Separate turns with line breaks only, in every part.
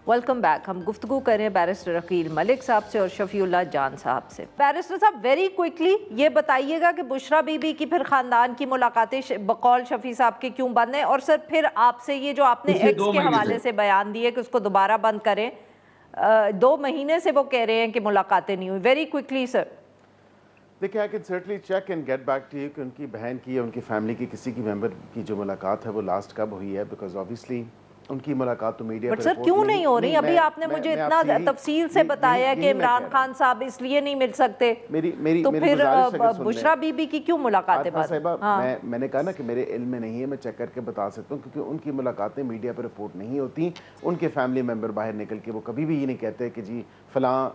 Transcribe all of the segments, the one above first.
Welcome back. ہم گفتگو کریں بیرسٹر عقیل ملک صاحب سے اور شفیع اللہ جان صاحب سے. بیرسٹر صاحب ویری کوئکلی یہ بتائیے گا کہ بشریٰ بی بی کی پھر خاندان کی ملاقاتیں بقول شفیع صاحب کے کیوں بند ہیں، اور سر پھر آپ سے یہ جو آپ نے ایکس کے حوالے سے بیان دیے کہ اس کو دوبارہ بند کریں، 2 مہینے سے وہ کہہ رہے ہیں کہ ملاقاتیں نہیں ہوئی. Very quickly sir.
دیکھیں I can certainly check and get back to you کہ ان کی بہن کی یا ان کی فیملی کی کسی کی ممبر کی جو ملاقات ہے وہ لاسٹ کب ہوئی ہے، بیکاز آبویسلی ان کی ملاقات تو میڈیا
بٹ سر کیوں نہیں ہو رہی؟ ابھی آپ نے مجھے اتنا تفصیل سے بتایا کہ عمران خان صاحب اس لیے نہیں مل سکتے، تو پھر بشریٰ بی بی کی کیوں ملاقاتیں بند؟
میں نے کہا نا کہ میرے علم میں نہیں ہے، میں چیک کر کے بتا سکتا ہوں، کیونکہ ان کی ملاقاتیں میڈیا پہ رپورٹ نہیں ہوتی. ان کے فیملی ممبر باہر نکل کے وہ کبھی بھی یہ نہیں کہتے کہ جی فلاں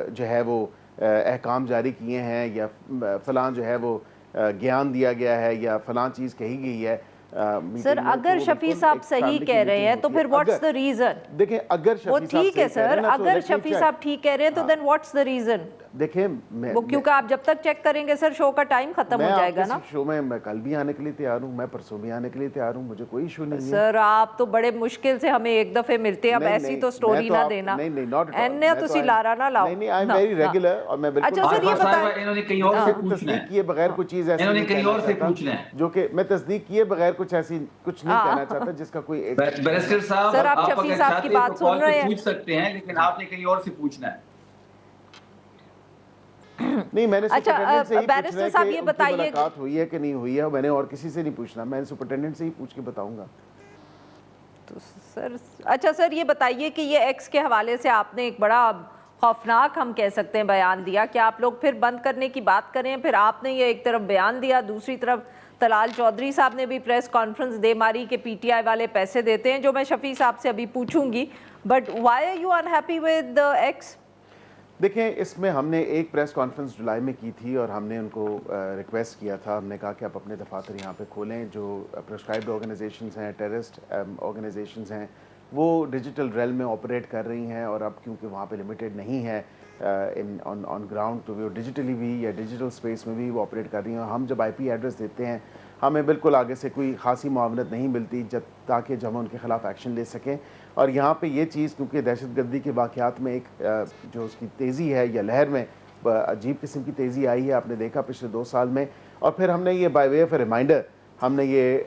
جو ہے وہ احکام جاری کیے ہیں، یا فلاں جو ہے وہ گیان دیا گیا ہے، یا فلاں چیز کہی گئی ہے.
سر اگر شفیع صاحب صحیح کہہ رہے ہیں تو پھر واٹس دا ریزن؟
دیکھیں اگر
وہ ٹھیک ہے سر، اگر شفیع صاحب ٹھیک کہہ رہے ہیں تو دین واٹس دا ریزن؟
دیکھیں
وہ کیونکہ آپ جب تک چیک کریں گے سر شو کا ٹائم ختم ہو جائے گا نا.
شو میں کل بھی آنے کے لیے تیار ہوں، میں پرسوں بھی آنے کے لیے تیار ہوں، مجھے کوئی ایشو نہیں ہے.
سر آپ تو بڑے مشکل سے ہمیں ایک دفعے ملتے ہیں، اب ایسی تو سٹوری نہ دینا. ایننے تسی لارا نہ لاؤ.
نہیں آئی ایم ویری ریگولر، اور میں بالکل
اچھا سر یہ بتائیں
انہوں نے کہیں اور سے پوچھنا ہے،
تصدیق کیے بغیر کوئی چیز ایسی
انہوں نے کہیں اور سے پوچھنا ہے،
جو کہ میں تصدیق کیے بغیر کچھ ایسی کچھ نہیں کہنا چاہتا جس کا کوئی
بیرسٹر صاحب
سر آپ
آپ
شفیع
اگر
صاحب کی
چاہتے ہیں
بات
تو
سن
کال
رہے
پہ
ہیں.
پوچھ سکتے ہیں، لیکن آپ نے کہیں اور سے پوچھنا ہے.
نہیں میں نے سپرنٹینڈنٹ سے ہی
بیرسٹر صاحب یہ بتائیے
ملاقات ہوئی ہے کہ نہیں ہوئی ہے، میں نے اور کسی سے نہیں پوچھنا، میں سپرنٹینڈنٹ سے ہی پوچھ کے بتاؤں گا.
تو سر اچھا سر یہ بتائیے کہ یہ ایکس کے حوالے سے آپ نے ایک بڑا خوفناک ہم کہہ سکتے ہیں بیان دیا کہ آپ لوگ پھر بند کرنے کی بات کریں. پھر آپ نے یہ ایک طرف بیان دیا، دوسری طرف طلال چودھری صاحب نے بھی پریس کانفرنس دے ماری کہ پی ٹی آئی والے پیسے دیتے ہیں، جو میں شفیع صاحب سے ابھی پوچھوں گی. But why are you unhappy with X?
دیکھیں اس میں ہم نے ایک پریس کانفرنس جولائی میں کی تھی، اور ہم نے ان کو ریکویسٹ کیا تھا، ہم نے کہا کہ آپ اپنے دفاتر یہاں پہ کھولیں. جو پرسکرائبڈ آرگنائزیشنز ہیں، ٹیررسٹ آرگنائزیشنز ہیں، وہ ڈیجیٹل ریل میں آپریٹ کر رہی ہیں، اور اب کیونکہ وہاں پہ لمیٹڈ نہیں ہے آن گراؤنڈ، تو وہ ڈیجیٹلی بھی یا ڈیجیٹل اسپیس میں بھی وہ آپریٹ کر رہی ہیں. ہم جب آئی پی ایڈریس دیتے ہیں ہمیں بالکل آگے سے کوئی خاصی معاونت نہیں ملتی تاکہ جب ہم ان کے خلاف ایکشن لے سکیں. اور یہاں پہ یہ چیز کیونکہ دہشت گردی کے واقعات میں ایک جو اس کی تیزی ہے یا لہر میں عجیب قسم کی تیزی آئی ہے، آپ نے دیکھا پچھلے 2 سال میں. اور پھر ہم نے یہ by way of a reminder ہم نے یہ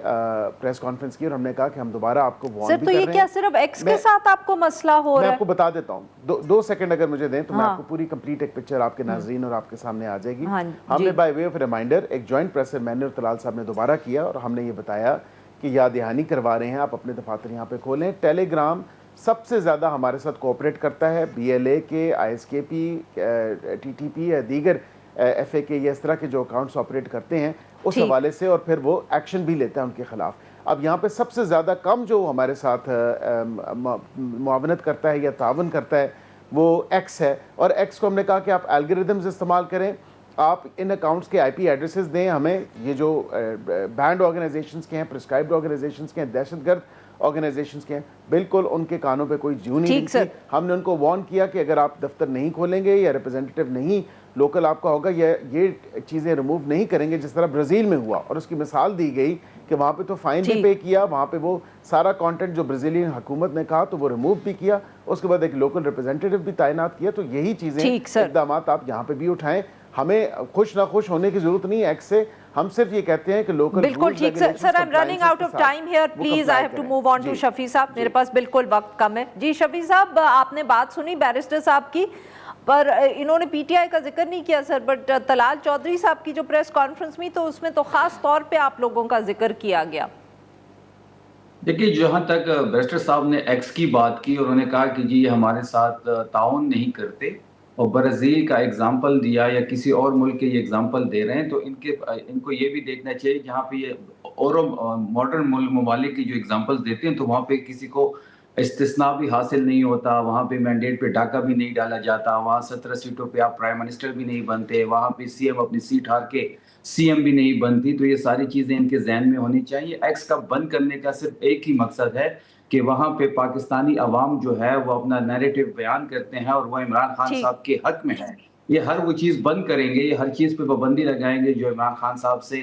پریس کانفرنس کی، اور ہم نے کہا کہ ہم دوبارہ آپ کو وارن بھی کر رہے ہیں.
سر تو یہ کیا صرف ایکس کے ساتھ آپ کو مسئلہ ہو رہا ہے؟
میں آپ کو بتا دیتا ہوں، 2 سیکنڈ اگر مجھے دیں تو میں آپ کو پوری کمپلیٹ ایک پکچر آپ کے ناظرین اور آپ کے سامنے آ جائے گی. ہم نے بائی وے آف ریمائنڈر ایک جوائنٹ پریس میں نے اور طلال صاحب نے دوبارہ کیا، اور ہم نے یہ بتایا کہ یاد دہانی کروا رہے ہیں، آپ اپنے دفاتر یہاں پہ کھولیں. ٹیلی گرام سب سے زیادہ ہمارے ساتھ کوآپریٹ کرتا ہے، بی ایل اے کے، آئی ایس کے پی، ٹی ٹی پی یا دیگر ایف اے کے، یہ اس طرح کے جو اکاؤنٹس آپریٹ کرتے ہیں اس حوالے سے، اور پھر وہ ایکشن بھی لیتا ہے ان کے خلاف. اب یہاں پہ سب سے زیادہ کم جو ہمارے ساتھ معاونت کرتا ہے یا تعاون کرتا ہے وہ ایکس ہے. اور ایکس کو ہم نے کہا کہ آپ الگوریدمز استعمال کریں، آپ ان اکاؤنٹس کے آئی پی ایڈریسز دیں ہمیں. یہ جو بینڈ آرگنائزیشنز کے ہیں، پرسکرائبڈ آرگنائزیشنز کے ہیں، دہشت گرد آرگنائزیشنز کے ہیں، بالکل ان کے کانوں پہ کوئی جیو نہیں تھی. ہم نے ان کو وارن کیا کہ اگر آپ دفتر نہیں کھولیں گے یا ریپرزینٹیو نہیں لوکل آپ کا ہوگا، یہ چیزیں ریموو نہیں کریں گے، جس طرح برازیل میں ہوا. اور اس کی مثال دی گئی کہ وہاں پہ تو فائن بھی پے کیا، وہاں پہ وہ سارا کانٹینٹ جو برازیلین حکومت نے کہا تو وہ ریموو بھی کیا، اس کے بعد ایک لوکل ریپرزینٹیو بھی تعینات کیا. تو یہی چیزیں اقدامات آپ یہاں پہ بھی اٹھائیں. ہمیں خوش نہ خوش ہونے کی ضرورت نہیں ہے ایکس سے، ہم صرف یہ کہتے ہیں کہ لوکل
بالکل ٹھیک. Sir I am running out of time here, please I have to move on to Shafi Sahab, میرے پاس بالکل وقت کم ہے. جی شفیع صاحب آپ نے بات سنی بیرسٹر صاحب کی، پر انہوں نے پی ٹی آئی کا ذکر نہیں کیا سر. بٹ طلال چودھری صاحب کی جو پریس کانفرنس میں تو اس میں تو خاص طور پہ آپ لوگوں کا ذکر کیا گیا.
دیکھیے جہاں تک بیرسٹر صاحب نے ایکس کی بات کی اور انہوں نے کہا کہ جی یہ ہمارے ساتھ تعاون نہیں کرتے، اور برازیل کا ایگزامپل دیا یا کسی اور ملک کے یہ ایگزامپل دے رہے ہیں، تو ان کو یہ بھی دیکھنا چاہیے جہاں پہ یہ اور ماڈرن ممالک کی جو ایگزامپل دیتے ہیں تو وہاں پہ کسی کو استثناء بھی حاصل نہیں ہوتا، وہاں پہ مینڈیٹ پہ ڈاکہ بھی نہیں ڈالا جاتا، وہاں 17 سیٹوں پہ آپ پرائم منسٹر بھی نہیں بنتے، وہاں پہ سی ایم اپنی سیٹ ہار کے سی ایم بھی نہیں بنتی. تو یہ ساری چیزیں ان کے ذہن میں ہونی چاہیے. ایکس کا بند کرنے کا صرف ایک ہی مقصد ہے کہ وہاں پہ پاکستانی عوام جو ہے وہ اپنا نیریٹو بیان کرتے ہیں اور وہ عمران خان صاحب کے حق میں ہے. یہ ہر وہ چیز بند کریں گے، یہ ہر چیز پہ پابندی لگائیں گے جو عمران خان صاحب سے